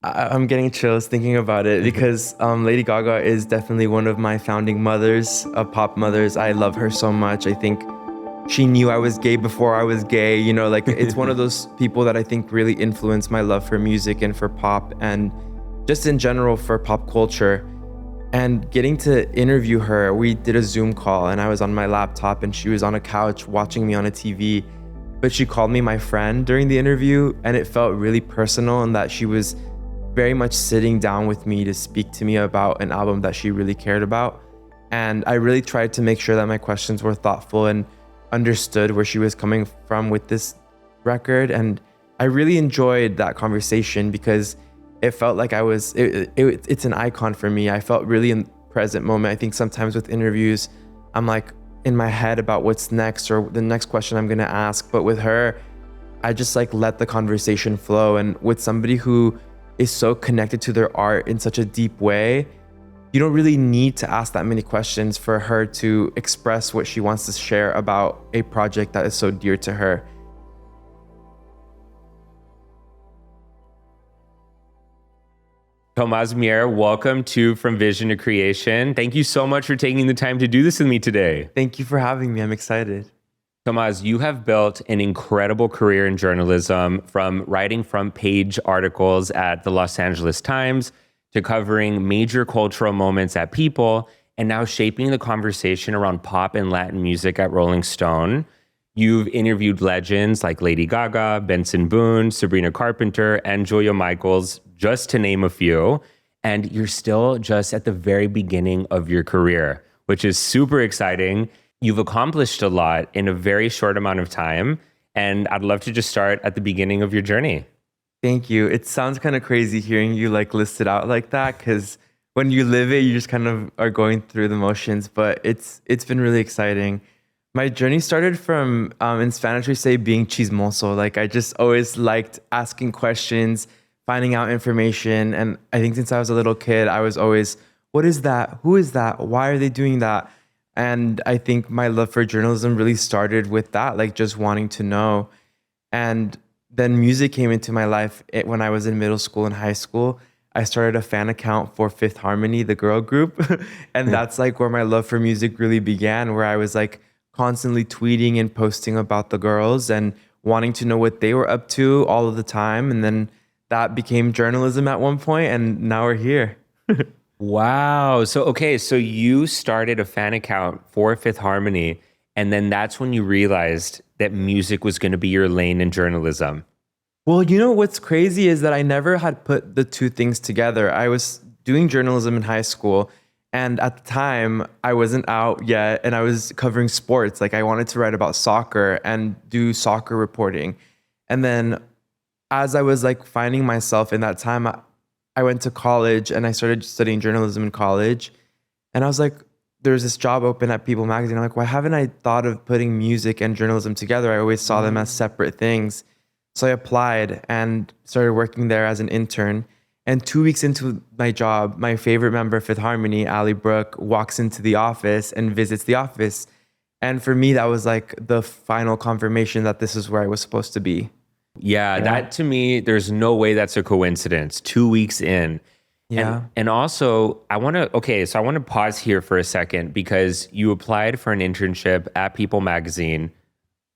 I'm getting chills thinking about it because Lady Gaga is definitely one of my founding mothers, pop mothers. I love her so much. I think she knew I was gay before I was gay. You know, like it's one of those people that I think really influenced my love for music and for pop and just in general for pop culture. And getting to interview her, we did a Zoom call and I was on my laptop and she was on a couch watching me on a TV. But she called me my friend during the interview and it felt really personal in that she was very much sitting down with me to speak to me about an album that she really cared about. And I really tried to make sure that my questions were thoughtful and understood where she was coming from with this record. And I really enjoyed that conversation because it felt like it's an icon for me. I felt really in the present moment. I think sometimes with interviews, I'm like in my head about what's next or the next question I'm gonna ask. But with her, I just like let the conversation flow. And with somebody who is so connected to their art in such a deep way, you don't really need to ask that many questions for her to express what she wants to share about a project that is so dear to her. Tomás Mier, welcome to From Vision to Creation. Thank you so much for taking the time to do this with me today. Thank you for having me. I'm excited. Tomás, you have built an incredible career in journalism, from writing front page articles at the Los Angeles Times to covering major cultural moments at People, and now shaping the conversation around pop and Latin music at Rolling Stone. You've interviewed legends like Lady Gaga, Benson Boone, Sabrina Carpenter, and Julia Michaels, just to name a few. And you're still just at the very beginning of your career, which is super exciting. You've accomplished a lot in a very short amount of time, and I'd love to just start at the beginning of your journey. Thank you. It sounds kind of crazy hearing you like list it out like that, because when you live it, you just kind of are going through the motions, but it's been really exciting. My journey started from, in Spanish we say being chismoso. Like I just always liked asking questions, finding out information. And I think since I was a little kid, I was always, what is that? Who is that? Why are they doing that? And I think my love for journalism really started with that, like just wanting to know. And then music came into my life when I was in middle school and high school. I started a fan account for Fifth Harmony, the girl group. And that's like where my love for music really began, where I was like constantly tweeting and posting about the girls and wanting to know what they were up to all of the time. And then that became journalism at one point, and now we're here. Wow. So you started a fan account for Fifth Harmony, and then that's when you realized that music was going to be your lane in journalism. Well, you know what's crazy is that I never had put the two things together. I was doing journalism in high school, and at the time I wasn't out yet, and I was covering sports. Like I wanted to write about soccer and do soccer reporting. And then as I was like finding myself in that time, I went to college and I started studying journalism in college. And I was like, there's this job open at People magazine. I'm like, why haven't I thought of putting music and journalism together? I always saw them as separate things. So I applied and started working there as an intern. And 2 weeks into my job, my favorite member of Fifth Harmony, Ali Brooke, walks into the office and visits the office. And for me, that was like the final confirmation that this is where I was supposed to be. Yeah, that to me, there's no way that's a coincidence. 2 weeks in. Yeah. And also, I want to pause here for a second because you applied for an internship at People magazine.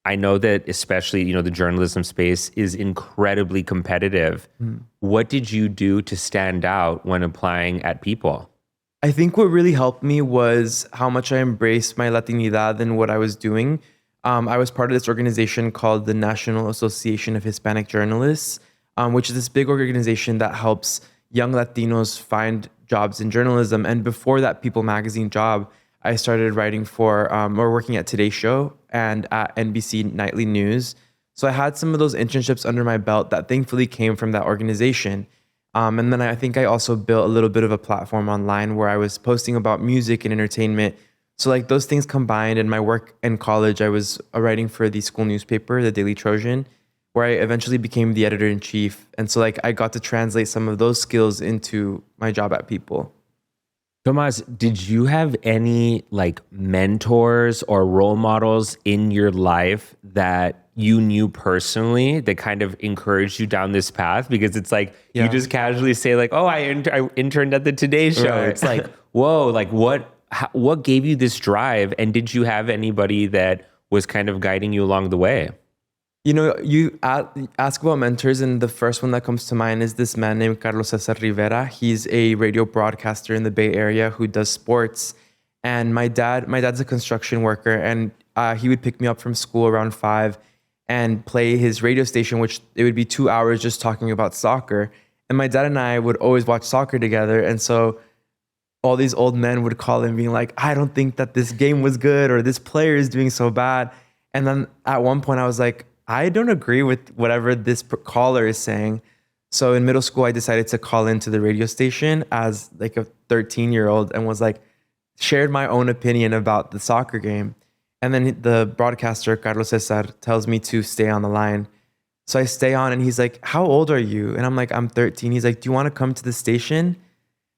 I know that especially, the journalism space is incredibly competitive. What did you do to stand out when applying at People? I think what really helped me was how much I embraced my Latinidad and what I was doing. I was part of this organization called the National Association of Hispanic Journalists, which is this big organization that helps young Latinos find jobs in journalism. And before that People magazine job, I started writing for or working at Today Show and at NBC Nightly News. So I had some of those internships under my belt that thankfully came from that organization. And then I think I also built a little bit of a platform online where I was posting about music and entertainment. So like those things combined, in my work in college, I was writing for the school newspaper, the Daily Trojan, where I eventually became the editor-in-chief. And so like I got to translate some of those skills into my job at People. Tomás, did you have any like mentors or role models in your life that you knew personally that kind of encouraged you down this path? Because it's like, you just casually say like, oh, I interned at the Today Show. Right. It's like, whoa, like what gave you this drive? And did you have anybody that was kind of guiding you along the way? You know, you ask about mentors, and the first one that comes to mind is this man named Carlos Cesar Rivera. He's a radio broadcaster in the Bay Area who does sports. And my dad's a construction worker, and he would pick me up from school around 5 and play his radio station, which it would be 2 hours just talking about soccer. And my dad and I would always watch soccer together. And so all these old men would call in being like, I don't think that this game was good, or this player is doing so bad. And then at one point I was like, I don't agree with whatever this caller is saying. So in middle school, I decided to call into the radio station as like a 13-year-old and was like, shared my own opinion about the soccer game. And then the broadcaster, Carlos Cesar, tells me to stay on the line. So I stay on, and he's like, how old are you? And I'm like, I'm 13. He's like, do you want to come to the station?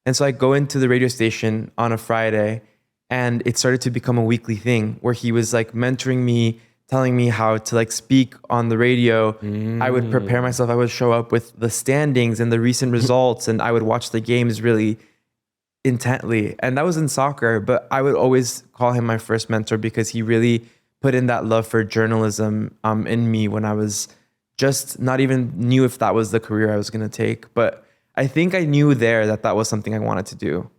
And so I go into the radio station on a Friday, and it started to become a weekly thing where he was like mentoring me, telling me how to like speak on the radio. I would prepare myself. I would show up with the standings and the recent results, and I would watch the games really intently. And that was in soccer, but I would always call him my first mentor because he really put in that love for journalism in me when I was just not even knew if that was the career I was going to take. But I think I knew there that that was something I wanted to do.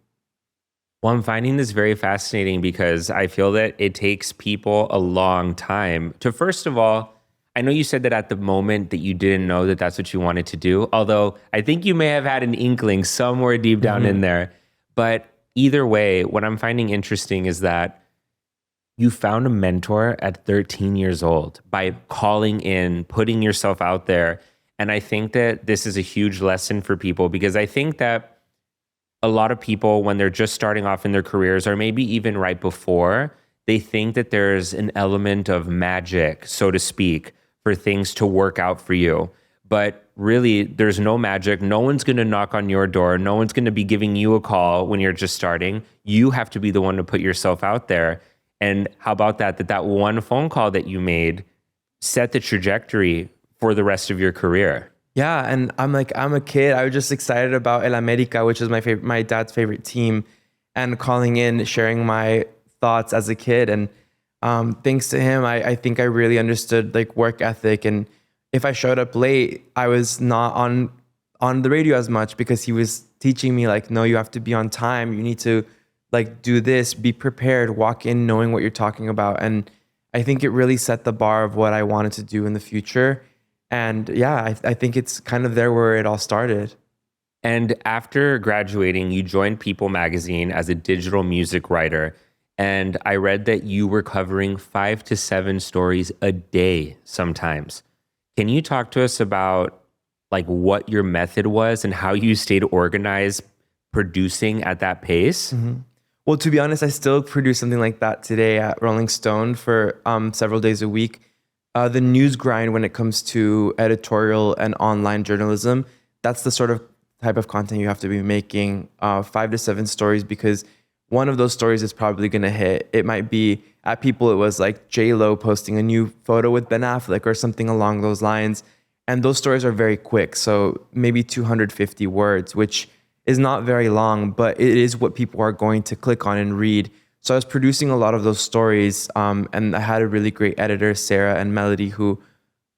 Well, I'm finding this very fascinating because I feel that it takes people a long time to, first of all, I know you said that at the moment that you didn't know that that's what you wanted to do, although I think you may have had an inkling somewhere deep down in there. But either way, what I'm finding interesting is that you found a mentor at 13 years old by calling in, putting yourself out there. And I think that this is a huge lesson for people, because I think that a lot of people, when they're just starting off in their careers, or maybe even right before, they think that there's an element of magic, so to speak, for things to work out for you. But really, there's no magic. No one's going to knock on your door. No one's going to be giving you a call when you're just starting. You have to be the one to put yourself out there. And how about that one phone call that you made set the trajectory for the rest of your career? Yeah, and I'm a kid. I was just excited about El America, which is my dad's favorite team, and calling in, sharing my thoughts as a kid. And thanks to him, I think I really understood like work ethic. And if I showed up late, I was not on the radio as much, because he was teaching me like, no, you have to be on time. You need to like do this, be prepared, walk in knowing what you're talking about. And I think it really set the bar of what I wanted to do in the future. And yeah, I think it's kind of there where it all started. And after graduating, you joined People magazine as a digital music writer. And I read that you were covering 5 to 7 stories a day sometimes. Can you talk to us about like what your method was and how you stayed organized producing at that pace? Well, to be honest, I still produce something like that today at Rolling Stone for several days a week. The news grind when it comes to editorial and online journalism, that's the sort of type of content you have to be making, 5 to 7 stories, because one of those stories is probably going to hit. It might be at People, it was like J-Lo posting a new photo with Ben Affleck or something along those lines. And those stories are very quick. So maybe 250 words, which is not very long, but it is what people are going to click on and read. So I was producing a lot of those stories, and I had a really great editor, Sarah and Melody, who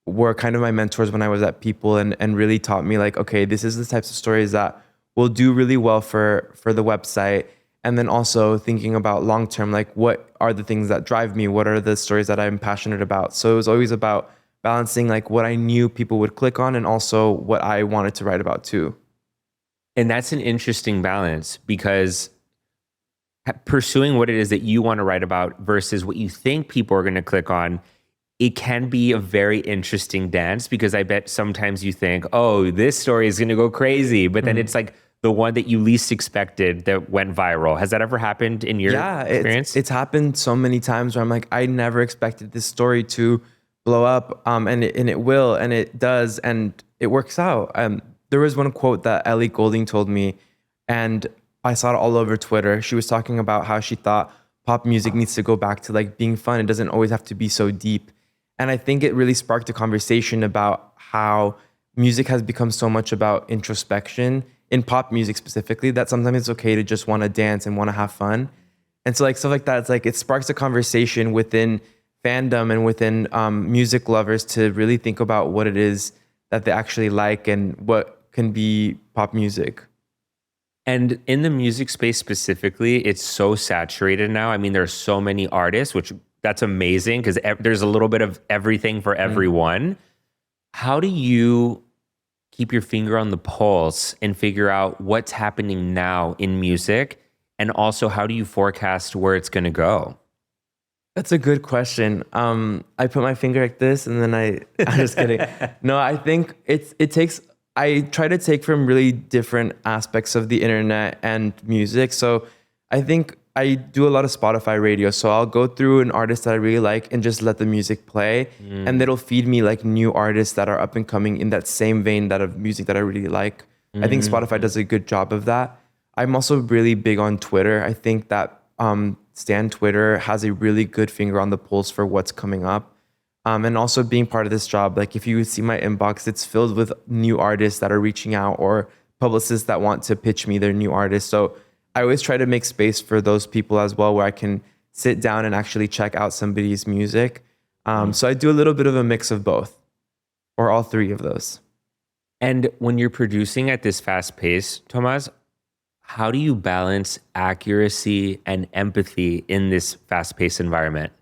were kind of my mentors when I was at People, and really taught me like, okay, this is the types of stories that will do really well for the website. And then also thinking about long-term, like what are the things that drive me? What are the stories that I'm passionate about? So it was always about balancing like what I knew people would click on and also what I wanted to write about too. And that's an interesting balance, because pursuing what it is that you want to write about versus what you think people are going to click on, it can be a very interesting dance, because I bet sometimes you think, oh, this story is going to go crazy, but then it's like the one that you least expected that went viral. Has that ever happened in your experience? It's happened so many times where I'm like, I never expected this story to blow up, and it will, and it does, and it works out. There was one quote that Ellie Goulding told me, and I saw it all over Twitter. She was talking about how she thought pop music needs to go back to like being fun. It doesn't always have to be so deep. And I think it really sparked a conversation about how music has become so much about introspection in pop music specifically, that sometimes it's okay to just want to dance and want to have fun. And so like stuff like that, it's like it sparks a conversation within fandom and within music lovers to really think about what it is that they actually like and what can be pop music. And in the music space specifically, it's so saturated now. I mean, there are so many artists, which that's amazing because there's a little bit of everything for everyone. How do you keep your finger on the pulse and figure out what's happening now in music? And also, how do you forecast where it's going to go? That's a good question. I put my finger like this and then I'm just kidding. No, I think I try to take from really different aspects of the internet and music. So I think I do a lot of Spotify radio. So I'll go through an artist that I really like and just let the music play. And it'll feed me like new artists that are up and coming in that same vein that of music that I really like. I think Spotify does a good job of that. I'm also really big on Twitter. I think that Stan Twitter has a really good finger on the pulse for what's coming up. And also being part of this job, like if you see my inbox, it's filled with new artists that are reaching out or publicists that want to pitch me their new artists. So I always try to make space for those people as well, where I can sit down and actually check out somebody's music. So I do a little bit of a mix of both, or all three of those. And when you're producing at this fast pace, Tomás, how do you balance accuracy and empathy in this fast-paced environment?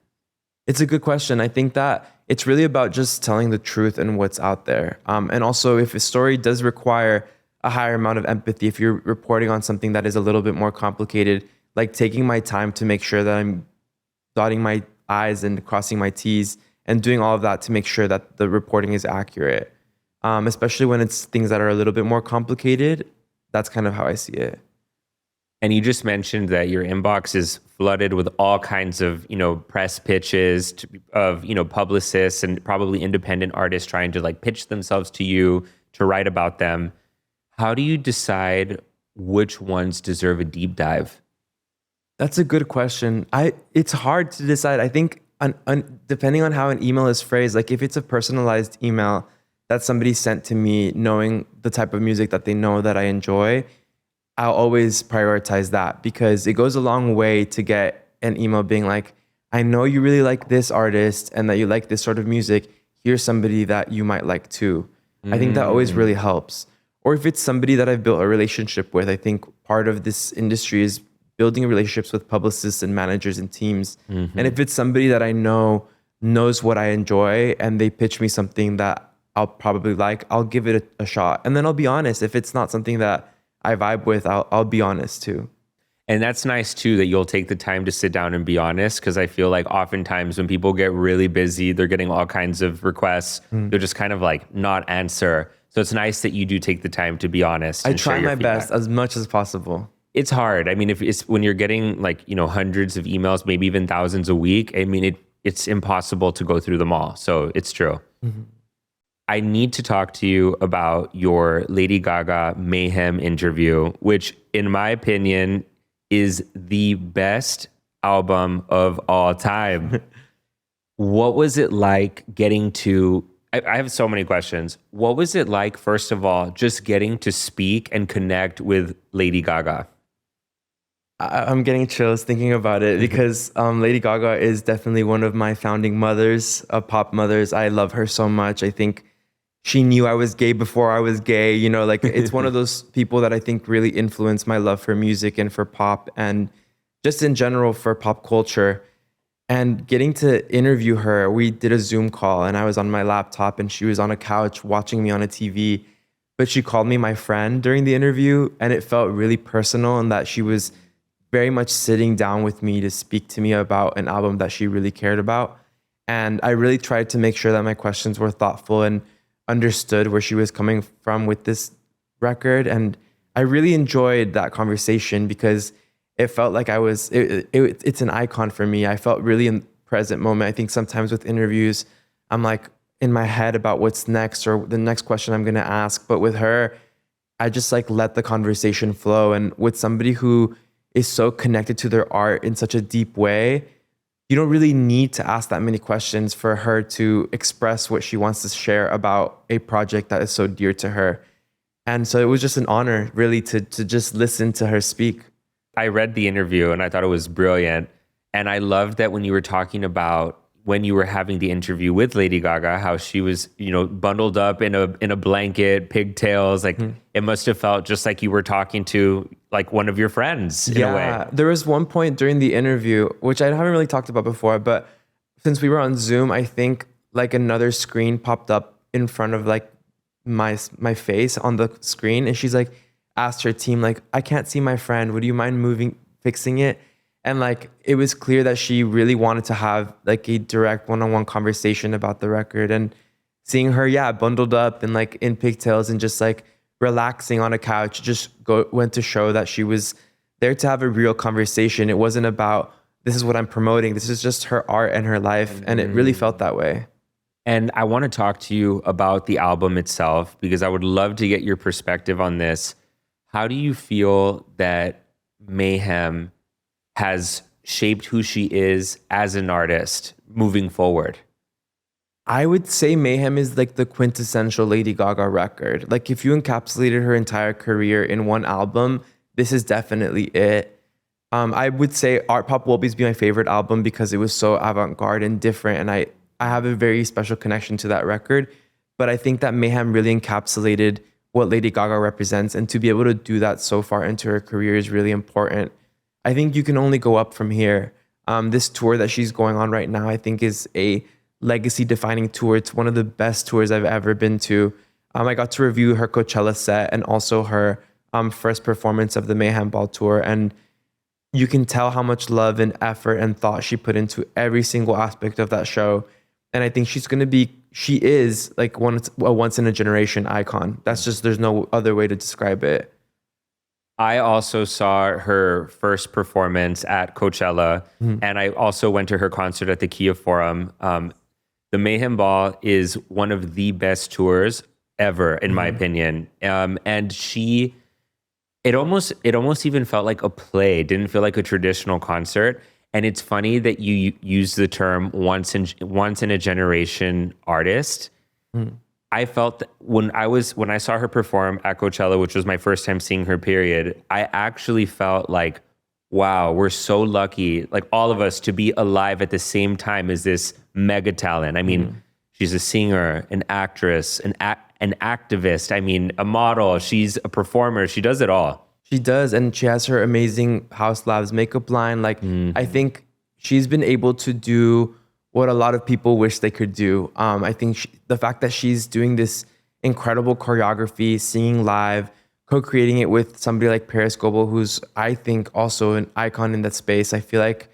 It's a good question. I think that it's really about just telling the truth and what's out there. And also, if a story does require a higher amount of empathy, if you're reporting on something that is a little bit more complicated, like taking my time to make sure that I'm dotting my I's and crossing my T's and doing all of that to make sure that the reporting is accurate. Especially when it's things that are a little bit more complicated. That's kind of how I see it. And you just mentioned that your inbox is flooded with all kinds of, press pitches of, publicists and probably independent artists trying to like pitch themselves to you to write about them. How do you decide which ones deserve a deep dive? That's a good question. It's hard to decide. I think depending on how an email is phrased, like if it's a personalized email that somebody sent to me knowing the type of music that they know that I enjoy, I'll always prioritize that because it goes a long way to get an email being like, I know you really like this artist and that you like this sort of music. Here's somebody that you might like too. I think that always really helps. Or if it's somebody that I've built a relationship with, I think part of this industry is building relationships with publicists and managers and teams. And if it's somebody that I know knows what I enjoy and they pitch me something that I'll probably like, I'll give it a shot. And then I'll be honest, if it's not something that I vibe with, I'll be honest too. And that's nice too, that you'll take the time to sit down and be honest. Cause I feel like oftentimes when people get really busy, they're getting all kinds of requests. They'll just kind of like not answer. So it's nice that you do take the time to be honest. I try my best as much as possible. It's hard. I mean, if it's when you're getting like, hundreds of emails, maybe even thousands a week, I mean, it's impossible to go through them all. So it's true. I need to talk to you about your Lady Gaga Mayhem interview, which in my opinion is the best album of all time. What was it like getting to, I have so many questions. What was it like, first of all, just getting to speak and connect with Lady Gaga? I'm getting chills thinking about it because Lady Gaga is definitely one of my founding mothers, pop mothers. I love her so much. I think she knew I was gay before I was gay. Like it's one of those people that I think really influenced my love for music and for pop and just in general for pop culture. And getting to interview her, we did a Zoom call and I was on my laptop and she was on a couch watching me on a TV. But she called me my friend during the interview and it felt really personal and that she was very much sitting down with me to speak to me about an album that she really cared about. And I really tried to make sure that my questions were thoughtful and understood where she was coming from with this record. And I really enjoyed that conversation because it felt like it's an icon for me. I felt really in the present moment. I think sometimes with interviews, I'm like in my head about what's next or the next question I'm going to ask. But with her, I just like let the conversation flow. And with somebody who is so connected to their art in such a deep way, you don't really need to ask that many questions for her to express what she wants to share about a project that is so dear to her. And so it was just an honor, really, to just listen to her speak. I read the interview and I thought it was brilliant. And I loved that when you were talking about when you were having the interview with Lady Gaga, how she was, bundled up in a blanket, pigtails. Like it must have felt just like you were talking to like one of your friends in a way. There was one point during the interview, which I haven't really talked about before, but since we were on Zoom, I think like another screen popped up in front of like my face on the screen, and she's like asked her team like, I can't see my friend, would you mind fixing it? And like it was clear that she really wanted to have like a direct one-on-one conversation about the record. And seeing her bundled up and like in pigtails and just like relaxing on a couch just went to show that she was there to have a real conversation. It wasn't about, this is what I'm promoting, this is just her art and her life. And it really felt that way. And I want to talk to you about the album itself, because I would love to get your perspective on this. How do you feel that Mayhem has shaped who she is as an artist moving forward? I would say Mayhem is like the quintessential Lady Gaga record. Like if you encapsulated her entire career in one album, this is definitely it. I would say Art Pop will always be my favorite album because it was so avant-garde and different, and I have a very special connection to that record. But I think that Mayhem really encapsulated what Lady Gaga represents, and to be able to do that so far into her career is really important. I think you can only go up from here. This tour that she's going on right now, I think is a legacy-defining tour. It's one of the best tours I've ever been to. I got to review her Coachella set and also her first performance of the Mayhem Ball tour, and you can tell how much love and effort and thought she put into every single aspect of that show. And I think she is like a once-in-a-generation icon. There's no other way to describe it. I also saw her first performance at Coachella, and I also went to her concert at the Kia Forum. The Mayhem Ball is one of the best tours ever, in my opinion. And it almost even felt like a play. It didn't feel like a traditional concert. And it's funny that you use the term once in a generation artist. I felt that when I saw her perform at Coachella, which was my first time seeing her, period, I actually felt like, wow, we're so lucky, like all of us, to be alive at the same time as this mega talent. I mean, she's a singer, an actress, an activist, I mean, a model, she's a performer, she does it all. She does, and she has her amazing House Labs makeup line. Like, I think she's been able to do what a lot of people wish they could do. I think the fact that she's doing this incredible choreography, singing live, co-creating it with somebody like Paris Goebel, who's, I think, also an icon in that space. I feel like,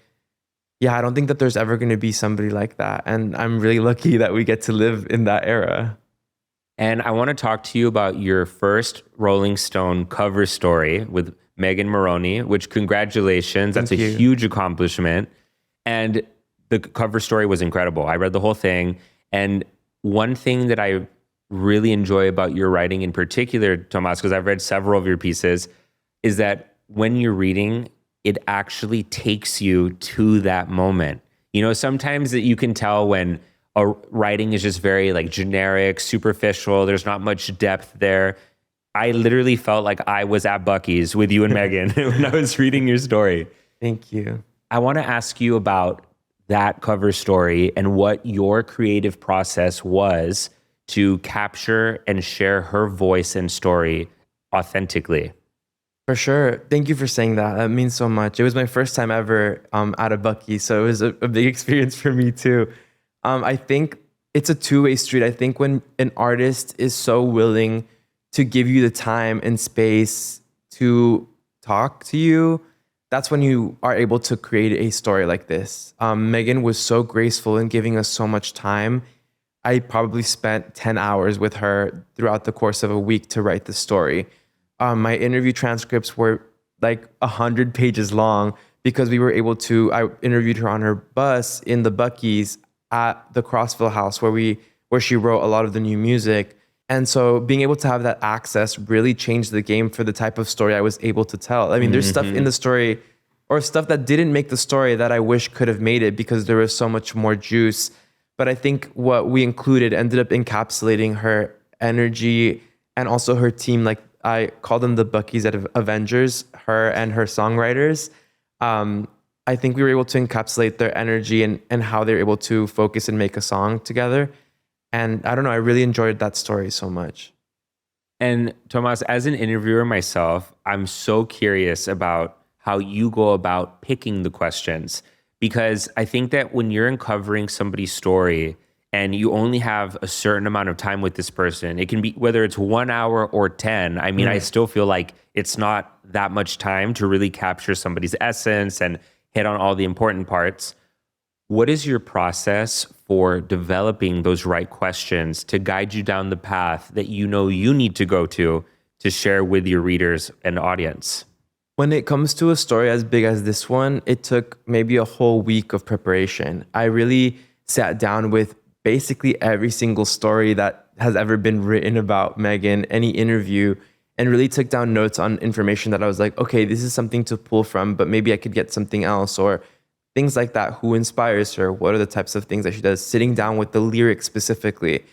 I don't think that there's ever going to be somebody like that. And I'm really lucky that we get to live in that era. And I want to talk to you about your first Rolling Stone cover story with Megan Moroney, which, congratulations, that's a huge accomplishment. And the cover story was incredible. I read the whole thing. And one thing that I really enjoy about your writing in particular, Tomás, because I've read several of your pieces, is that when you're reading, it actually takes you to that moment. Sometimes that you can tell when a writing is just very like generic, superficial, there's not much depth there. I literally felt like I was at Buc-ee's with you and Megan when I was reading your story. Thank you. I want to ask you about that cover story and what your creative process was to capture and share her voice and story authentically. For sure. Thank you for saying that. That means so much. It was my first time ever at a Buc-ee's, so it was a big experience for me too. I think it's a two-way street. I think when an artist is so willing to give you the time and space to talk to you, that's when you are able to create a story like this. Megan was so graceful in giving us so much time. I probably spent 10 hours with her throughout the course of a week to write the story. My interview transcripts were like 100 pages long because I interviewed her on her bus in the Buc-ee's at the Crossville house where she wrote a lot of the new music. And so being able to have that access really changed the game for the type of story I was able to tell. I mean, there's stuff in the story or stuff that didn't make the story that I wish could have made it because there was so much more juice. But I think what we included ended up encapsulating her energy and also her team. Like I call them the Buckies at Avengers, her and her songwriters. I think we were able to encapsulate their energy and how they're able to focus and make a song together. And I don't know, I really enjoyed that story so much. And Tomás, as an interviewer myself, I'm so curious about how you go about picking the questions, because I think that when you're uncovering somebody's story and you only have a certain amount of time with this person, it can be whether it's 1 hour or 10. I mean, I still feel like it's not that much time to really capture somebody's essence and hit on all the important parts. What is your process for developing those right questions to guide you down the path that you know you need to go to share with your readers and audience? When it comes to a story as big as this one, it took maybe a whole week of preparation. I really sat down with basically every single story that has ever been written about Megan, any interview, and really took down notes on information that I was like, okay, this is something to pull from, but maybe I could get something else, or things like that. Who inspires her? What are the types of things that she does? Sitting down with the lyrics specifically.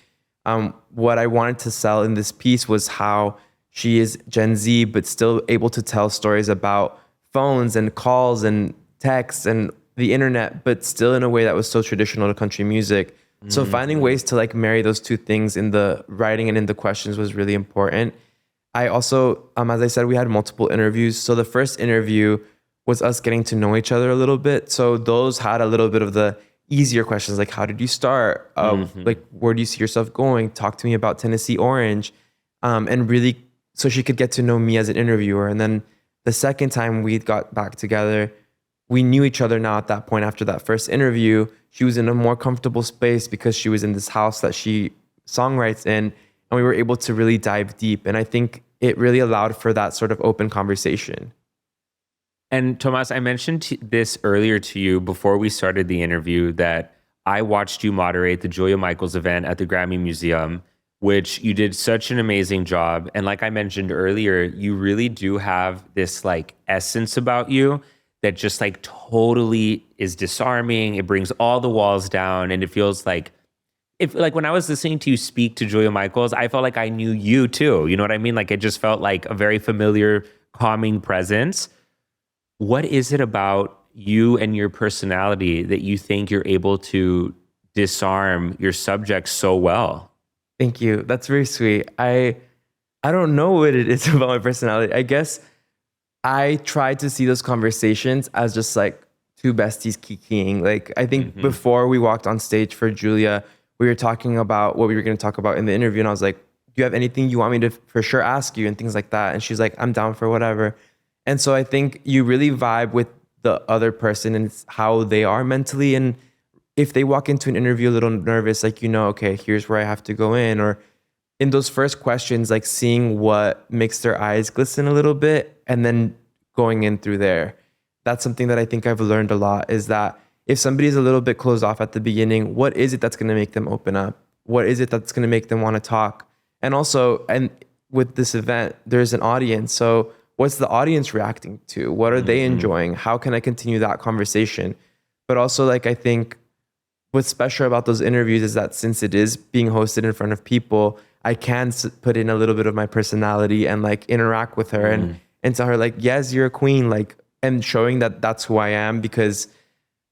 What I wanted to sell in this piece was how she is Gen Z, but still able to tell stories about phones and calls and texts and the internet, but still in a way that was so traditional to country music. So finding ways to like marry those two things in the writing and in the questions was really important. I also, as I said, we had multiple interviews. So the first interview was us getting to know each other a little bit. So those had a little bit of the easier questions, like how did you start? Like where do you see yourself going? Talk to me about Tennessee Orange. And really, so she could get to know me as an interviewer. And then the second time we got back together, we knew each other now at that point. After that first interview, she was in a more comfortable space because she was in this house that she songwrites in, and we were able to really dive deep. And I think it really allowed for that sort of open conversation. And Tomás, I mentioned this earlier to you before we started the interview that I watched you moderate the Julia Michaels event at the Grammy Museum, which you did such an amazing job. And like I mentioned earlier, you really do have this like essence about you that just like totally is disarming. It brings all the walls down, and it feels like, if like when I was listening to you speak to Julia Michaels, I felt like I knew you too. You know what I mean? Like it just felt like a very familiar, calming presence. What is it about you and your personality that you think you're able to disarm your subjects so well? Thank you. That's very sweet. I don't know what it is about my personality. I guess I try to see those conversations as just like two besties kikiing. Like I think before we walked on stage for Julia, we were talking about what we were going to talk about in the interview. And I was like, do you have anything you want me to for sure ask you and things like that? And she's like, I'm down for whatever. And so I think you really vibe with the other person and how they are mentally. And if they walk into an interview a little nervous, like, okay, here's where I have to go in, or in those first questions, like seeing what makes their eyes glisten a little bit and then going in through there. That's something that I think I've learned a lot, is that if somebody's a little bit closed off at the beginning, what is it that's going to make them open up? What is it that's going to make them want to talk? And also, and with this event, there's an audience. So what's the audience reacting to? What are they enjoying? How can I continue that conversation? But also, like, I think what's special about those interviews is that since it is being hosted in front of people, I can put in a little bit of my personality and like interact with her and tell her like, yes, you're a queen, like, and showing that that's who I am. Because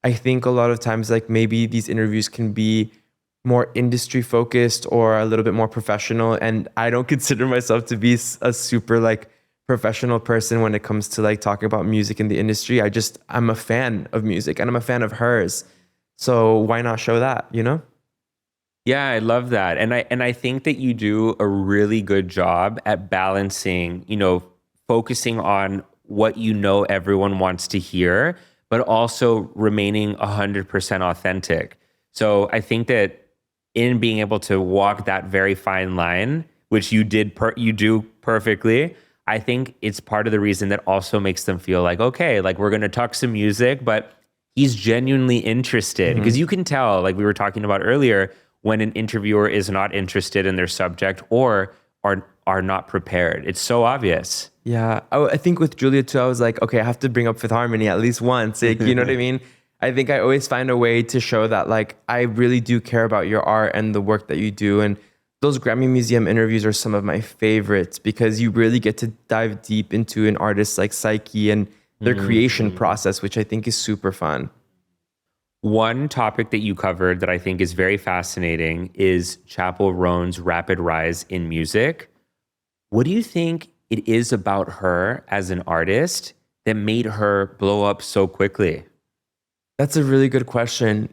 I think a lot of times, like, maybe these interviews can be more industry focused or a little bit more professional. And I don't consider myself to be a super like professional person when it comes to like talking about music in the industry. I'm a fan of music and I'm a fan of hers. So why not show that, Yeah, I love that. And I think that you do a really good job at balancing, focusing on what everyone wants to hear, but also remaining 100% authentic. So I think that in being able to walk that very fine line, which you do perfectly, I think it's part of the reason that also makes them feel like, okay, like we're going to talk some music, but he's genuinely interested. Because you can tell, like we were talking about earlier, when an interviewer is not interested in their subject or are not prepared. It's so obvious. Yeah, I think with Julia too, I was like, okay, I have to bring up Fifth Harmony at least once. Like, you know what I mean? I think I always find a way to show that like I really do care about your art and the work that you do. And those Grammy Museum interviews are some of my favorites because you really get to dive deep into an artist's like psyche and their creation process, which I think is super fun. One topic that you covered that I think is very fascinating is Chappell Roan's rapid rise in music. What do you think it is about her as an artist that made her blow up so quickly? That's a really good question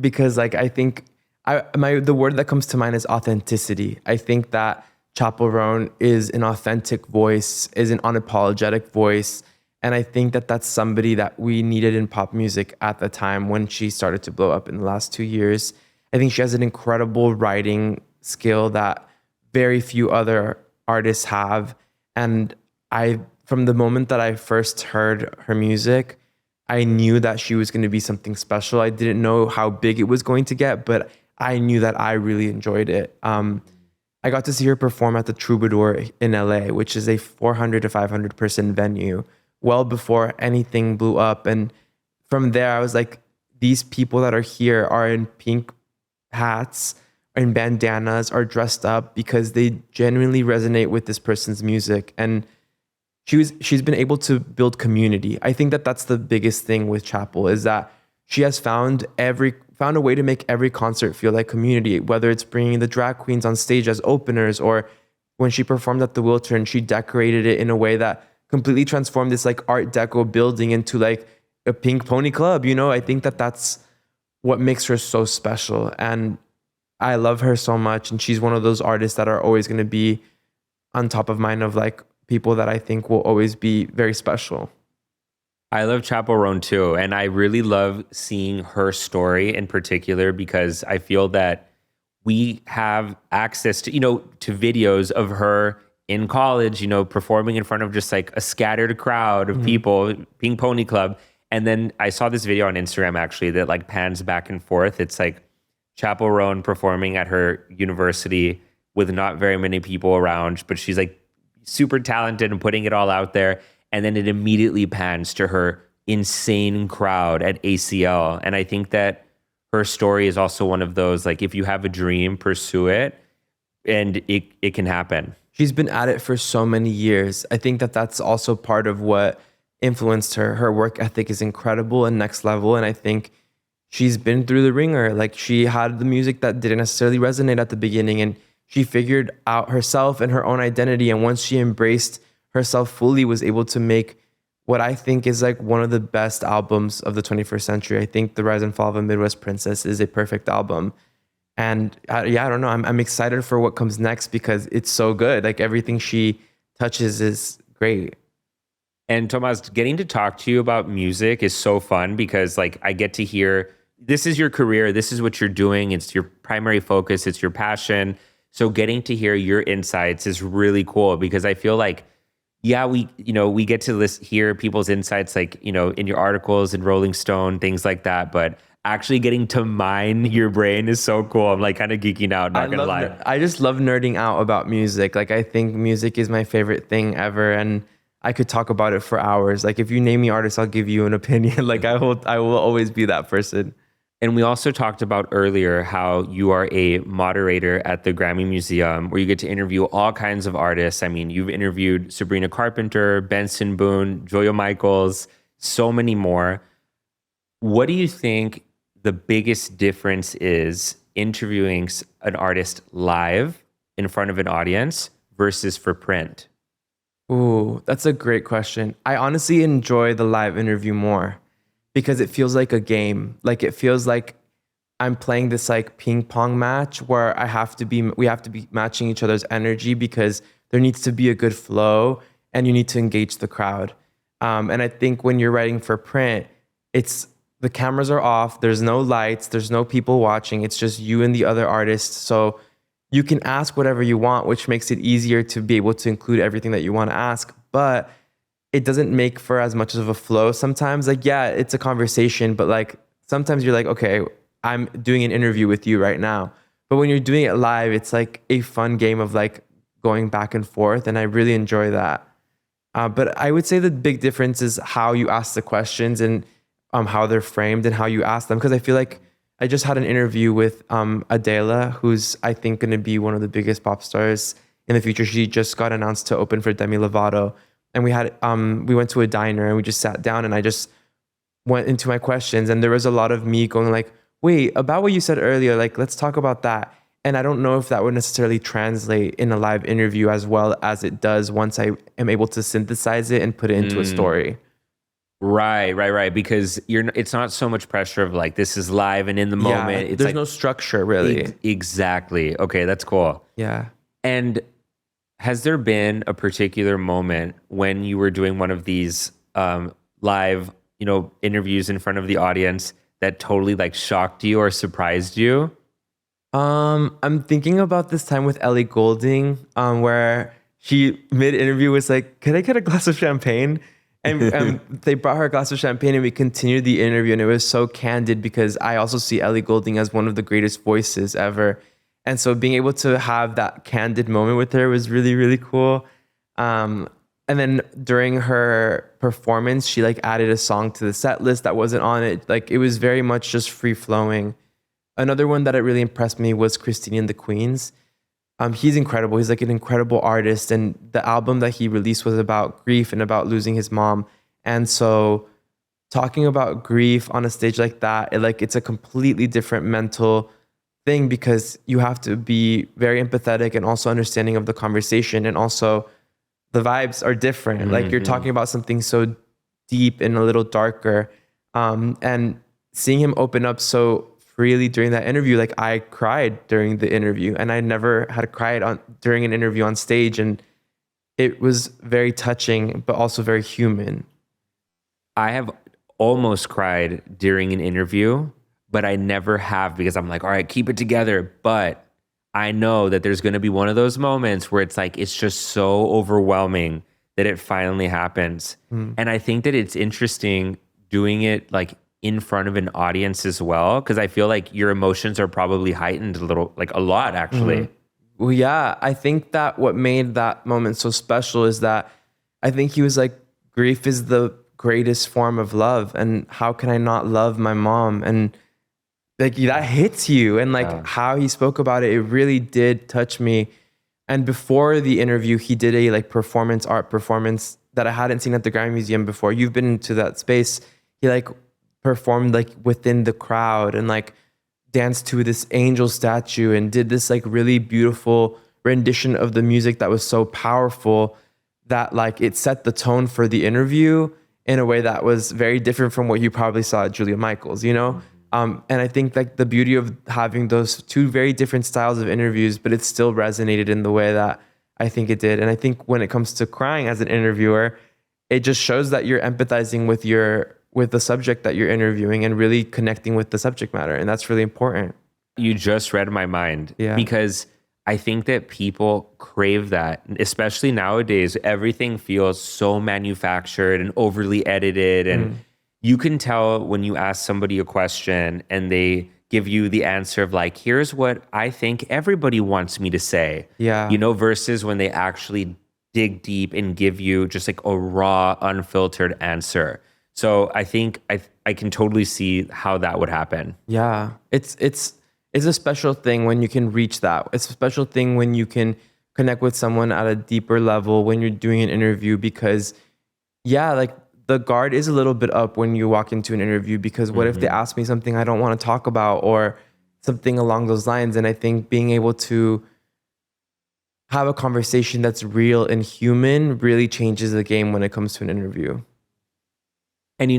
because like I think the word that comes to mind is authenticity. I think that Chappell Roan is an authentic voice, is an unapologetic voice, and I think that that's somebody that we needed in pop music at the time when she started to blow up in the last 2 years. I think she has an incredible writing skill that very few other artists have, and from the moment that I first heard her music, I knew that she was going to be something special. I didn't know how big it was going to get, but I knew that I really enjoyed it. I got to see her perform at the Troubadour in LA, which is a 400 to 500 person venue, well before anything blew up. And from there, I was like, these people that are here are in pink hats and bandanas, are dressed up because they genuinely resonate with this person's music. And she's been able to build community. I think that that's the biggest thing with Chappell is that she has found a way to make every concert feel like community, whether it's bringing the drag queens on stage as openers or when she performed at the Wiltern, she decorated it in a way that completely transformed this like Art Deco building into like a pink pony club. You know, I think that that's what makes her so special. And I love her so much. And she's one of those artists that are always going to be on top of mind of like people that I think will always be very special. I love Chappell Roan too. And I really love seeing her story in particular because I feel that we have access to, to videos of her in college, performing in front of just like a scattered crowd of people, Pink Pony Club. And then I saw this video on Instagram actually that like pans back and forth. It's like Chappell Roan performing at her university with not very many people around, but she's like super talented and putting it all out there. And then it immediately pans to her insane crowd at ACL. And I think that her story is also one of those, like, if you have a dream, pursue it, and it can happen. She's been at it for so many years. I think that that's also part of what influenced her. Her work ethic is incredible and next level. And I think she's been through the ringer. Like, she had the music that didn't necessarily resonate at the beginning, and she figured out herself and her own identity. And once she embraced herself fully, was able to make what I think is like one of the best albums of the 21st century. I think The Rise and Fall of a Midwest Princess is a perfect album. And I don't know. I'm excited for what comes next because it's so good. Like, everything she touches is great. And Tomás, getting to talk to you about music is so fun because like I get to hear, this is your career, this is what you're doing, it's your primary focus, it's your passion. So getting to hear your insights is really cool because I feel like, yeah, we get to hear people's insights like, in your articles in Rolling Stone, things like that. But actually getting to mine your brain is so cool. I'm like kind of geeking out, not gonna lie. I just love nerding out about music. Like, I think music is my favorite thing ever. And I could talk about it for hours. Like, if you name me artists, I'll give you an opinion. Like, I will always be that person. And we also talked about earlier how you are a moderator at the Grammy Museum where you get to interview all kinds of artists. I mean, you've interviewed Sabrina Carpenter, Benson Boone, Julia Michaels, so many more. What do you think the biggest difference is interviewing an artist live in front of an audience versus for print? Ooh, that's a great question. I honestly enjoy the live interview more because it feels like a game. Like, it feels like I'm playing this like ping pong match where we have to be matching each other's energy because there needs to be a good flow and you need to engage the crowd. And I think when you're writing for print, the cameras are off, there's no lights, there's no people watching, it's just you and the other artist. So you can ask whatever you want, which makes it easier to be able to include everything that you want to ask. But it doesn't make for as much of a flow sometimes. Like, yeah, it's a conversation, but like sometimes you're like, okay, I'm doing an interview with you right now. But when you're doing it live, it's like a fun game of like going back and forth. And I really enjoy that. But I would say the big difference is how you ask the questions and how they're framed and how you ask them. Because I feel like I just had an interview with Adele, who's I think going to be one of the biggest pop stars in the future. She just got announced to open for Demi Lovato, and we went to a diner and we just sat down and I just went into my questions, and there was a lot of me going like, wait, about what you said earlier, like let's talk about that. And I don't know if that would necessarily translate in a live interview as well as it does once I am able to synthesize it and put it into a story. Right. Because it's not so much pressure of like, this is live and in the moment. It's there's like, no structure really. Exactly. Okay, that's cool. Yeah. And has there been a particular moment when you were doing one of these live, interviews in front of the audience that totally like shocked you or surprised you? I'm thinking about this time with Ellie Goulding, where she mid-interview was like, "Can I get a glass of champagne?" And they brought her a glass of champagne, and we continued the interview, and it was so candid because I also see Ellie Goulding as one of the greatest voices ever, and so being able to have that candid moment with her was really, really cool. And then during her performance, she like added a song to the set list that wasn't on it. Like it was very much just free flowing. Another one that it really impressed me was Christine and the Queens. He's incredible. He's like an incredible artist. And the album that he released was about grief and about losing his mom. And so talking about grief on a stage like that, it's a completely different mental thing because you have to be very empathetic and also understanding of the conversation. And also the vibes are different. Mm-hmm. Like you're talking about something so deep and a little darker. And seeing him open up so freely during that interview, like I cried during the interview, and I never had cried during an interview on stage, and it was very touching but also very human. I have almost cried during an interview, but I never have because I'm like, all right, keep it together. But I know that there's going to be one of those moments where it's like it's just so overwhelming that it finally happens. And I think that it's interesting doing it like in front of an audience as well, because I feel like your emotions are probably heightened a lot actually. Well, yeah, I think that what made that moment so special is that I think he was like, grief is the greatest form of love, and how can I not love my mom? And like that hits you, and like how he spoke about it, it really did touch me. And before the interview, he did a like art performance that I hadn't seen at the Grammy Museum before. You've been into that space. He like performed like within the crowd and like danced to this angel statue and did this like really beautiful rendition of the music that was so powerful that like it set the tone for the interview in a way that was very different from what you probably saw at Julia Michaels, and I think like the beauty of having those two very different styles of interviews, but it still resonated in the way that I think it did. And I think when it comes to crying as an interviewer, it just shows that you're empathizing with the subject that you're interviewing and really connecting with the subject matter. And that's really important. You just read my mind. Yeah. Because I think that people crave that, especially nowadays. Everything feels so manufactured and overly edited. And you can tell when you ask somebody a question and they give you the answer of like, here's what I think everybody wants me to say. Yeah. Versus when they actually dig deep and give you just like a raw, unfiltered answer. So I think I can totally see how that would happen. Yeah, it's a special thing when you can reach that. It's a special thing when you can connect with someone at a deeper level when you're doing an interview, because like the guard is a little bit up when you walk into an interview, because what if they ask me something I don't want to talk about or something along those lines? And I think being able to have a conversation that's real and human really changes the game when it comes to an interview. And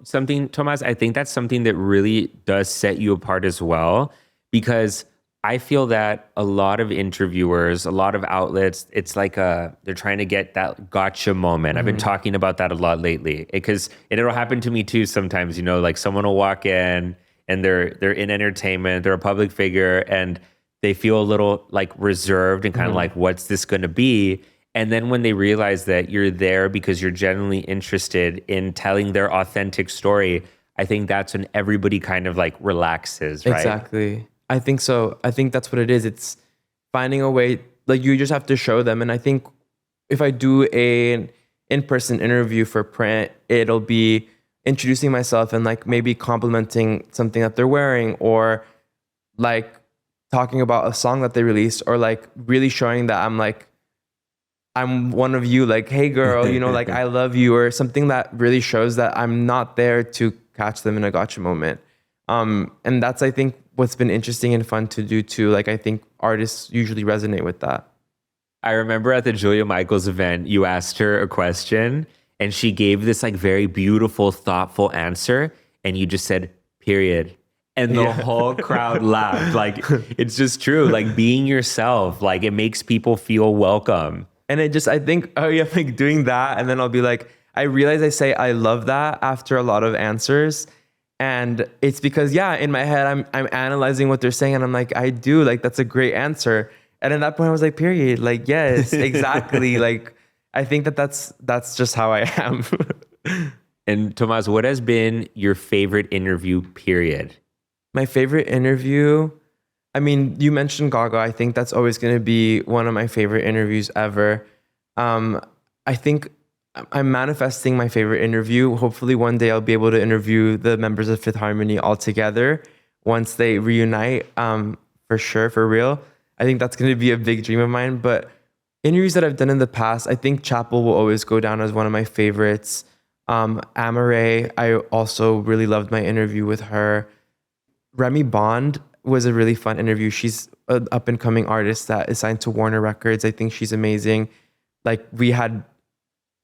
something, Tomás, I think that's something that really does set you apart as well, because I feel that a lot of interviewers, a lot of outlets, it's like they're trying to get that gotcha moment. I've been talking about that a lot lately, because it'll happen to me too sometimes, like someone will walk in and they're in entertainment, they're a public figure, and they feel a little like reserved and kind of like, what's this going to be? And then when they realize that you're there because you're genuinely interested in telling their authentic story, I think that's when everybody kind of like relaxes, right? Exactly. I think so. I think that's what it is. It's finding a way, like you just have to show them. And I think if I do an in-person interview for print, it'll be introducing myself and like maybe complimenting something that they're wearing, or like talking about a song that they released, or like really showing that I'm one of you, like, hey girl, you know, like I love you, or something that really shows that I'm not there to catch them in a gotcha moment. And that's, I think, what's been interesting and fun to do too. Like, I think artists usually resonate with that. I remember at the Julia Michaels event, you asked her a question and she gave this like very beautiful, thoughtful answer. And you just said, period. And the whole crowd laughed. Like, it's just true. Like, being yourself, like, it makes people feel welcome. And it just, I think, oh yeah, like doing that. And then I'll be like, I realize I say I love that after a lot of answers. And it's because, yeah, in my head, I'm analyzing what they're saying. And I'm like, I do, like, that's a great answer. And at that point I was like, period. Like, yes, exactly. Like, I think that's just how I am. And Tomás, what has been your favorite interview, period? My favorite interview, I mean, you mentioned Gaga. I think that's always going to be one of my favorite interviews ever. I think I'm manifesting my favorite interview. Hopefully one day I'll be able to interview the members of Fifth Harmony all together once they reunite, for sure, for real. I think that's going to be a big dream of mine. But interviews that I've done in the past, I think Chappell will always go down as one of my favorites. Amare, I also really loved my interview with her. Remy Bond was a really fun interview. She's an up-and-coming artist that is signed to Warner Records. I think she's amazing. Like, we had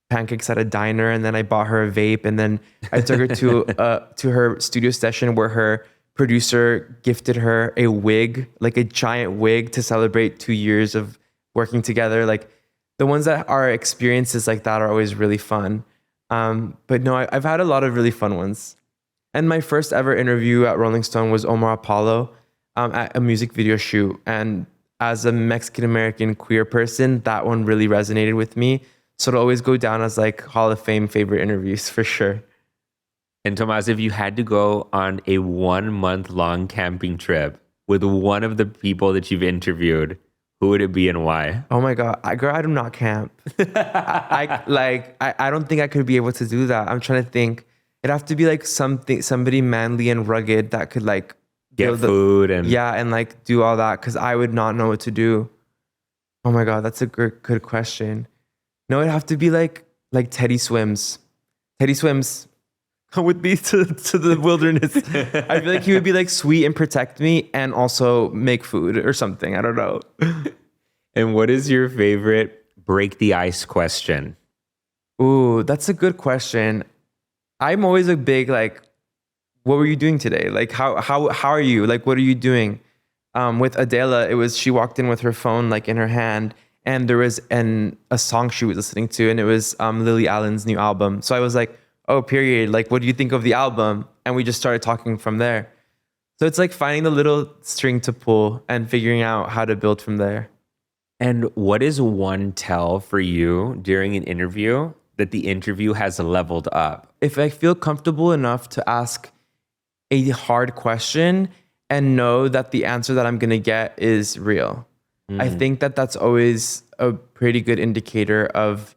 pancakes at a diner, and then I bought her a vape, and then I took her to her studio session where her producer gifted her a wig, like a giant wig, to celebrate 2 years of working together. Like, the ones that are experiences like that are always really fun. But no, I've had a lot of really fun ones. And my first ever interview at Rolling Stone was Omar Apollo at a music video shoot. And as a Mexican-American queer person, that one really resonated with me. So it'll always go down as like Hall of Fame favorite interviews for sure. And Tomás, if you had to go on a 1 month long camping trip with one of the people that you've interviewed, who would it be and why? Oh my God, girl, I do not camp. I don't think I could be able to do that. I'm trying to think. It'd have to be like somebody manly and rugged that could like get food and like do all that, because I would not know what to do. Oh my God, that's a good question. No, it'd have to be like Teddy Swims. Teddy Swims come with me to the wilderness. I feel like he would be like sweet and protect me and also make food or something. I don't know. And what is your favorite break the ice question? Ooh, that's a good question. I'm always a big like, what were you doing today? Like, how are you? Like, what are you doing? With Adela, she walked in with her phone like in her hand, and there was a song she was listening to, and it was Lily Allen's new album. So I was like, oh, period. Like, what do you think of the album? And we just started talking from there. So it's like finding the little string to pull and figuring out how to build from there. And what is one tell for you during an interview that the interview has leveled up? If I feel comfortable enough to ask a hard question and know that the answer that I'm going to get is real. I think that that's always a pretty good indicator of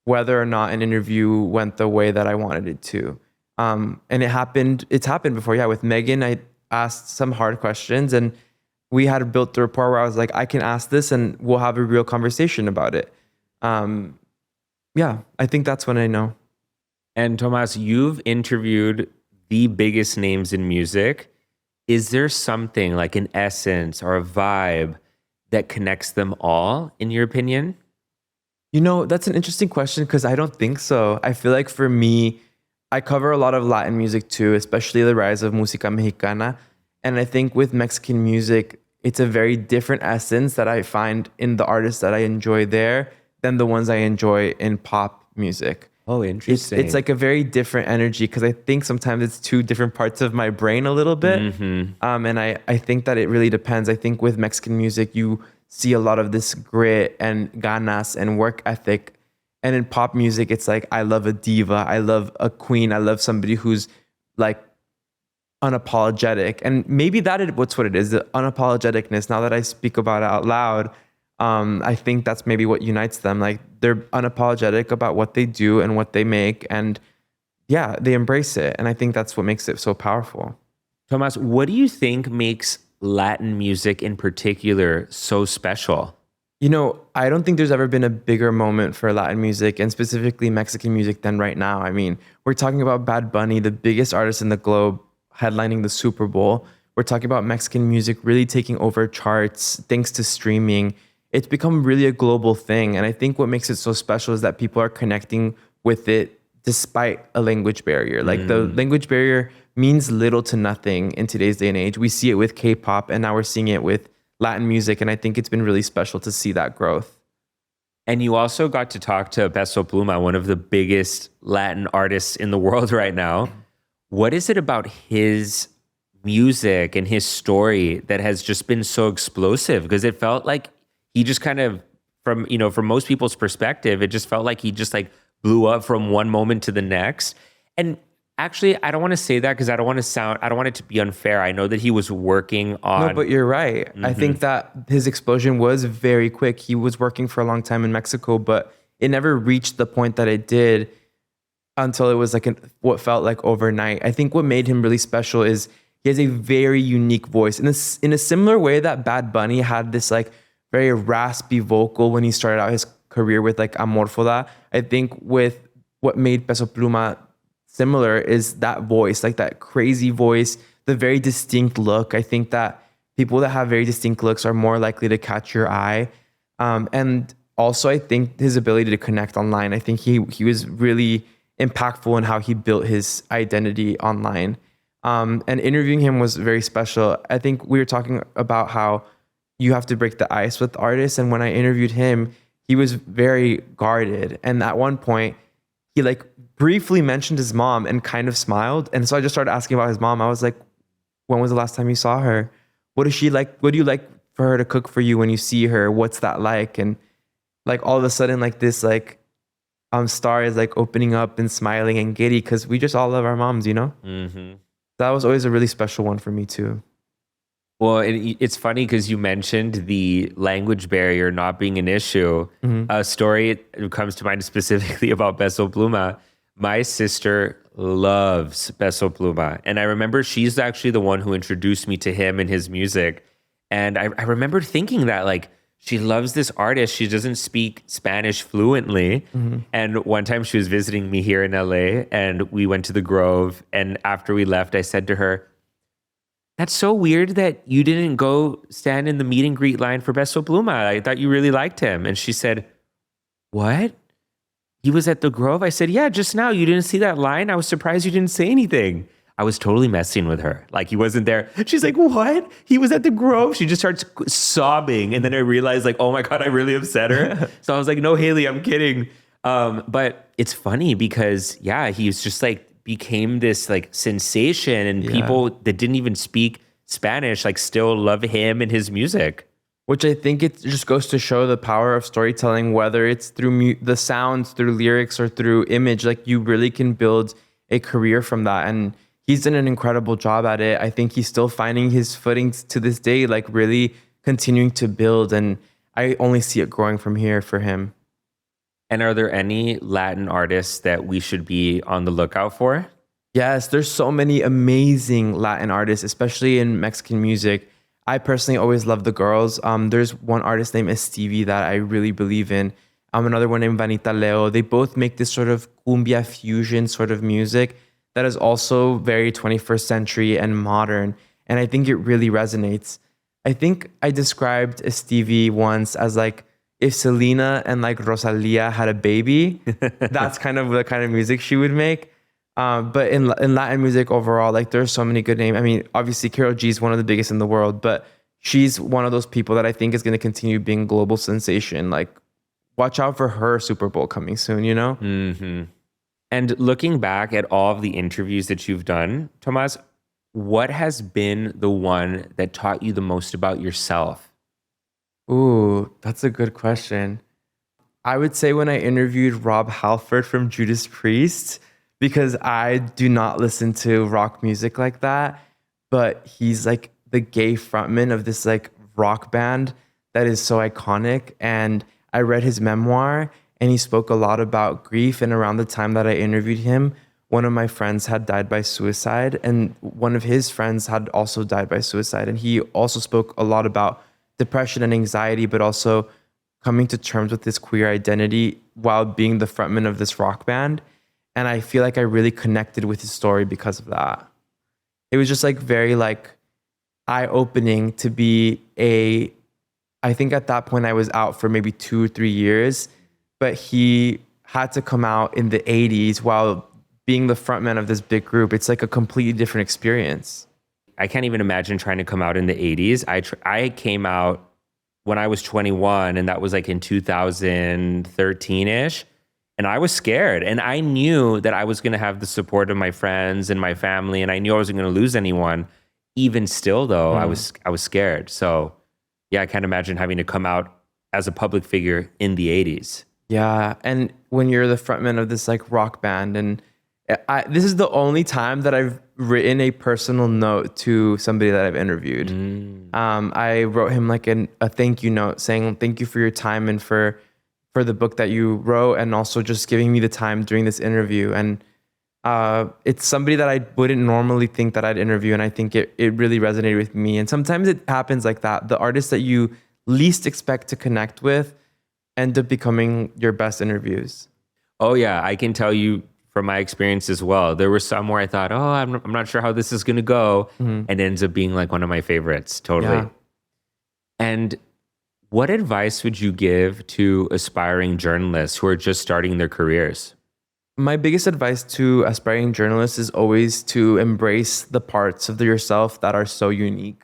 whether or not an interview went the way that I wanted it to. And it's happened before. Yeah, with Megan, I asked some hard questions and we had built the rapport where I was like, I can ask this and we'll have a real conversation about it. Yeah, I think that's when I know. And Tomás, you've interviewed the biggest names in music. Is there something like an essence or a vibe that connects them all, in your opinion? You know, that's an interesting question because I don't think so. I feel like for me, I cover a lot of Latin music too, especially the rise of música mexicana. And I think with Mexican music, it's a very different essence that I find in the artists that I enjoy there than the ones I enjoy in pop music. Oh, interesting. It's like a very different energy because I think sometimes it's two different parts of my brain a little bit. And I think that it really depends. I think with Mexican music, you see a lot of this grit and ganas and work ethic. And in pop music, it's like, I love a diva. I love a queen. I love somebody who's like unapologetic. And maybe what's what it is, the unapologeticness. Now that I speak about it out loud, I think that's maybe what unites them. Like they're unapologetic about what they do and what they make, and yeah, they embrace it. And I think that's what makes it so powerful. Tomas, what do you think makes Latin music in particular so special? I don't think there's ever been a bigger moment for Latin music and specifically Mexican music than right now. I mean, we're talking about Bad Bunny, the biggest artist in the globe, headlining the Super Bowl. We're talking about Mexican music really taking over charts thanks to streaming. It's become really a global thing. And I think what makes it so special is that people are connecting with it despite a language barrier. Like the language barrier means little to nothing in today's day and age. We see it with K-pop, and now we're seeing it with Latin music. And I think it's been really special to see that growth. And you also got to talk to Peso Pluma, one of the biggest Latin artists in the world right now. What is it about his music and his story that has just been so explosive? Because it felt like he just kind of, from most people's perspective, it just felt like he just like blew up from one moment to the next. And actually, I don't want to say that because I don't want it to be unfair. I know that he was working on... No, but you're right. I think that his explosion was very quick. He was working for a long time in Mexico, but it never reached the point that it did until it was like what felt like overnight. I think what made him really special is he has a very unique voice. In a similar way that Bad Bunny had this like very raspy vocal when he started out his career with like Amorfoda, I think with what made Peso Pluma similar is that voice, like that crazy voice, the very distinct look. I think that people that have very distinct looks are more likely to catch your eye. And also I think his ability to connect online. I think he was really impactful in how he built his identity online. And interviewing him was very special. I think we were talking about how you have to break the ice with artists. And when I interviewed him, he was very guarded. And at one point, he like briefly mentioned his mom and kind of smiled. And so I just started asking about his mom. I was like, when was the last time you saw her? What is she like? What do you like for her to cook for you when you see her? What's that like? And like all of a sudden, like this like star is like opening up and smiling and giddy because we just all love our moms, Mm-hmm. That was always a really special one for me too. Well, it's funny because you mentioned the language barrier not being an issue. A story comes to mind specifically about Peso Pluma. My sister loves Peso Pluma. And I remember she's actually the one who introduced me to him and his music. And I remember thinking that like, she loves this artist. She doesn't speak Spanish fluently. And one time she was visiting me here in LA and we went to the Grove. And after we left, I said to her, "That's so weird that you didn't go stand in the meet and greet line for Peso Pluma. I thought you really liked him." And she said, "What? He was at the Grove?" I said, "Yeah, just now. You didn't see that line? I was surprised you didn't say anything." I was totally messing with her. Like he wasn't there. She's like, "What? He was at the Grove?" She just starts sobbing. And then I realized like, oh my God, I really upset her. So I was like, "No, Haley, I'm kidding." But it's funny because yeah, he's just like, became this like sensation and people that didn't even speak Spanish like still love him and his music. Which I think it just goes to show the power of storytelling, whether it's through the sounds, through lyrics, or through image. Like you really can build a career from that. And he's done an incredible job at it. I think he's still finding his footings to this day, like really continuing to build. And I only see it growing from here for him. And are there any Latin artists that we should be on the lookout for? Yes, there's so many amazing Latin artists, especially in Mexican music. I personally always love the girls. There's one artist named Stevie that I really believe in. Another one named Vanita Leo. They both make this sort of cumbia fusion sort of music that is also very 21st century and modern. And I think it really resonates. I think I described Stevie once as like, if Selena and like Rosalia had a baby, that's kind of the kind of music she would make. But in Latin music overall, like there's so many good names. I mean, obviously Karol G is one of the biggest in the world, but she's one of those people that I think is going to continue being a global sensation. Like watch out for her Super Bowl coming soon, Mm-hmm. And looking back at all of the interviews that you've done, Tomas, what has been the one that taught you the most about yourself? Ooh, that's a good question. I would say when I interviewed Rob Halford from Judas Priest, because I do not listen to rock music like that, but he's like the gay frontman of this like rock band that is so iconic. And I read his memoir, and he spoke a lot about grief. And around the time that I interviewed him, one of my friends had died by suicide, and one of his friends had also died by suicide. And he also spoke a lot about depression and anxiety, but also coming to terms with his queer identity while being the frontman of this rock band. And I feel like I really connected with his story because of that. It was just like very like eye-opening to be I think at that point I was out for maybe 2 or 3 years, but he had to come out in the 80s while being the frontman of this big group. It's like a completely different experience. I can't even imagine trying to come out in the 80s. I came out when I was 21, and that was like in 2013-ish. And I was scared. And I knew that I was going to have the support of my friends and my family, and I knew I wasn't going to lose anyone. Even still, though, I was scared. So, yeah, I can't imagine having to come out as a public figure in the 80s. Yeah, and when you're the frontman of this like rock band, and this is the only time that I've written a personal note to somebody that I've interviewed. I wrote him like a thank you note saying thank you for your time and for the book that you wrote, and also just giving me the time during this interview. And it's somebody that I wouldn't normally think that I'd interview, and I think it really resonated with me. And sometimes it happens like that. The artists that you least expect to connect with end up becoming your best interviews. Oh, yeah. I can tell you from my experience as well. There were some where I thought, I'm not sure how this is going to go. And it ends up being like one of my favorites. Totally. Yeah. And what advice would you give to aspiring journalists who are just starting their careers? My biggest advice to aspiring journalists is always to embrace the parts of yourself that are so unique.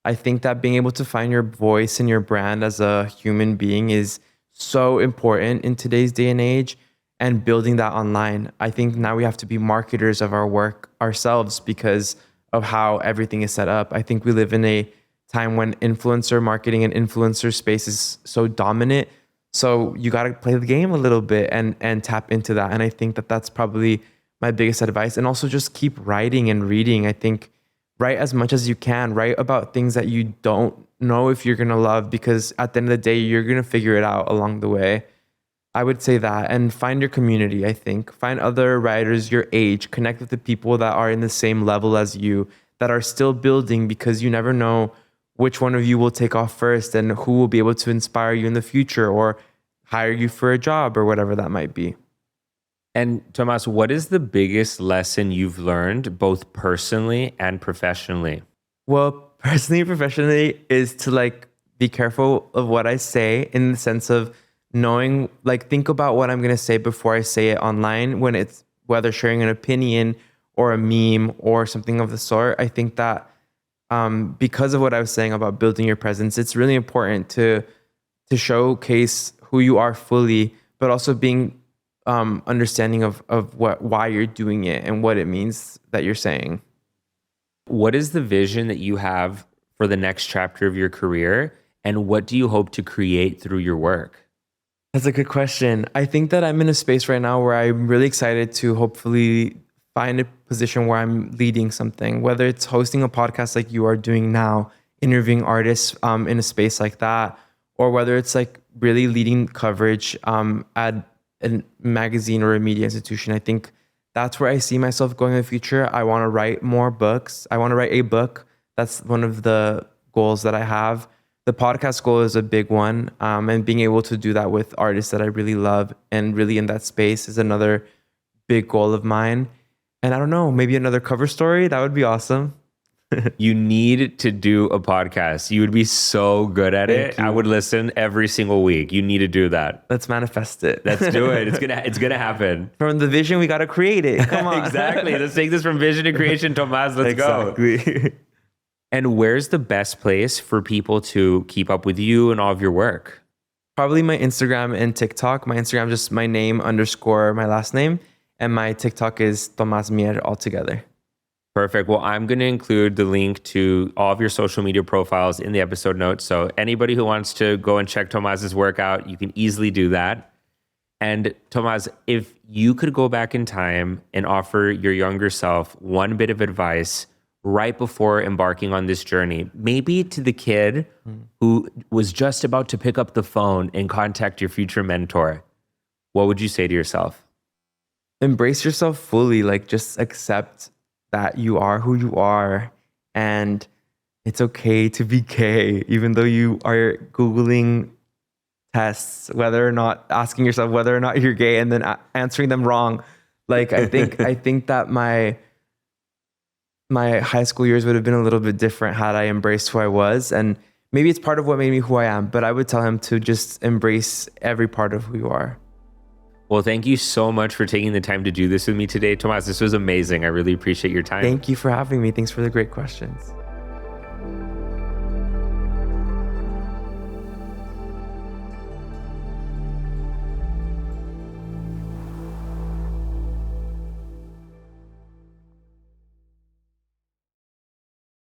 I think that being able to find your voice and your brand as a human being is so important in today's day and age, and building that online. I think now we have to be marketers of our work ourselves because of how everything is set up. I think we live in a time when influencer marketing and influencer space is so dominant. So you got to play the game a little bit and tap into that. And I think that that's probably my biggest advice. And also just keep writing and reading. I think write as much as you can. Write about things that you don't know if you're going to love, because at the end of the day, you're going to figure it out along the way. I would say that. And find your community, I think. Find other writers your age. Connect with the people that are in the same level as you, that are still building, because you never know which one of you will take off first and who will be able to inspire you in the future or hire you for a job or whatever that might be. And Tomás, what is the biggest lesson you've learned both personally and professionally? Well, personally and professionally is to like be careful of what I say, in the sense of knowing, like, think about what I'm going to say before I say it online, when it's whether sharing an opinion or a meme or something of the sort. I think that because of what I was saying about building your presence, it's really important to showcase who you are fully, but also being understanding of why you're doing it and what it means that you're saying. What is the vision that you have for the next chapter of your career, and what do you hope to create through your work? That's a good question. I think that I'm in a space right now where I'm really excited to hopefully find a position where I'm leading something, whether it's hosting a podcast like you are doing now, interviewing artists in a space like that, or whether it's like really leading coverage at a magazine or a media institution. I think that's where I see myself going in the future. I want to write more books. I want to write a book. That's one of the goals that I have. The podcast goal is a big one. And being able to do that with artists that I really love and really in that space is another big goal of mine. And I don't know, maybe another cover story. That would be awesome. You need to do a podcast. You would be so good at it. I would listen every single week. You need to do that. Let's manifest it. Let's do it. It's gonna happen. From the vision, we got to create it. Come on. Exactly. Let's take this from vision to creation, Tomás. Let's go. Exactly. And where's the best place for people to keep up with you and all of your work? Probably my Instagram and TikTok. My Instagram is just my name _ my last name. And my TikTok is Tomás Mier altogether. Perfect. Well, I'm going to include the link to all of your social media profiles in the episode notes. So anybody who wants to go and check Tomás's work out, you can easily do that. And Tomás, if you could go back in time and offer your younger self one bit of advice, right before embarking on this journey, maybe to the kid who was just about to pick up the phone and contact your future mentor, what would you say to yourself? Embrace yourself fully. Like, just accept that you are who you are, and it's okay to be gay, even though you are Googling tests, whether or not asking yourself whether or not you're gay and then answering them wrong. Like, I think that my high school years would have been a little bit different had I embraced who I was. And maybe it's part of what made me who I am, but I would tell him to just embrace every part of who you are. Well, thank you so much for taking the time to do this with me today, Tomás. This was amazing. I really appreciate your time. Thank you for having me. Thanks for the great questions.